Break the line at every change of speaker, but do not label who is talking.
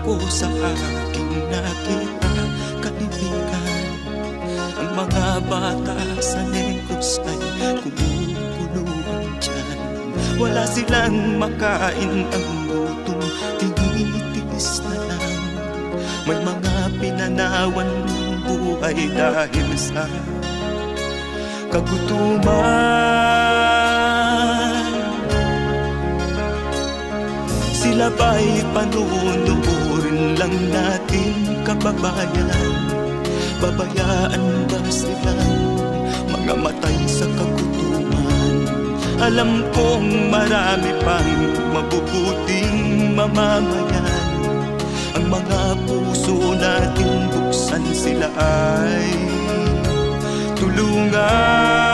ko sa aking nakita, kaibigan. Ang mga bata sa Negros ay kumukuluhan dyan. Wala silang makain, ang gutom tinitiis na lang. May mga pinanawan ng buhay dahil sa kagutuman. Sila ba'y panunurin lang natin, kababayan? Babayaan ba silang mga matay sa kagutuman? Alam kong marami pang mabubuting mamamayan. Ang mga puso natin buksan, sila ay tulungan.